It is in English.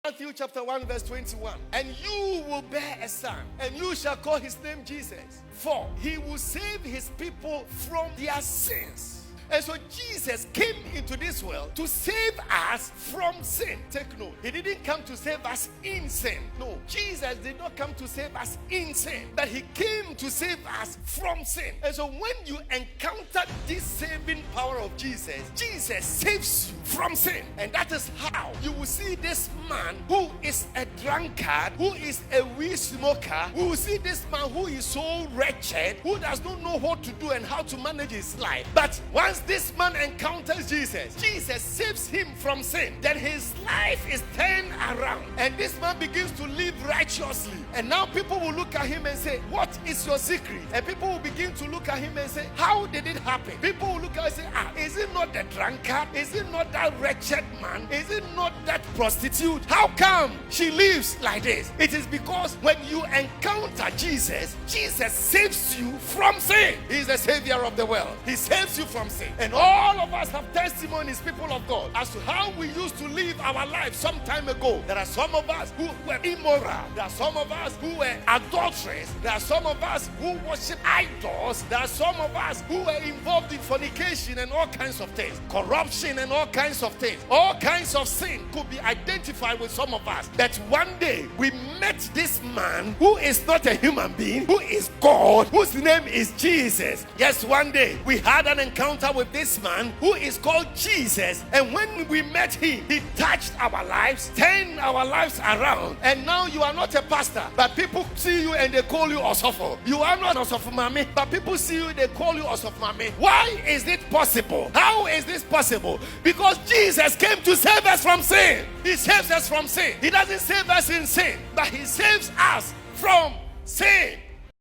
Matthew chapter 1 verse 21. And you will bear a son, and you shall call his name Jesus. For he will save his people from their sins. And so Jesus came into this world to save us from sin. Take note. He didn't come to save us in sin. No. Jesus did not come to save us in sin. But he came to save us from sin. And so when you encounter this saving power of Jesus, Jesus saves you from sin. And that is how you will see this man who is a drunkard, who is a weed smoker. You will see this man who is so wretched, who does not know what to do and how to manage his life. But once this man encounters Jesus, Jesus saves him from sin. Then his life is turned around, and this man begins to live righteously. And now people will look at him and say, what is your secret? And people will begin to look at him and say, how did it happen? People will look at him and say, is it not the drunkard? Is it not that wretched man? Is it not that prostitute? How come she lives like this? It is because when you encounter Jesus, Jesus saves you from sin. He is the savior of the world. He saves you from sin. And all of us have testimonies, people of God, as to how we used to live our lives some time ago. There are some of us who were immoral. There are some of us who were adulterers. There are some of us who worship idols. There are some of us who were involved in fornication and all kinds of things, corruption and all kinds of things. All kinds of sin could be identified with some of us. But one day we met this man who is not a human being, who is God, whose name is Jesus. Yes, one day we had an encounter with this man who is called Jesus, and when we met him, he touched our lives, turned our lives around, and now you are not a pastor, but people see you and they call you Osofo. You are not Osofo Mami, but people see you, they call you Osofo Mami. Why is it possible? How is this possible? Because Jesus came to save us from sin. He saves us from sin. He doesn't save us in sin, but he saves us from sin.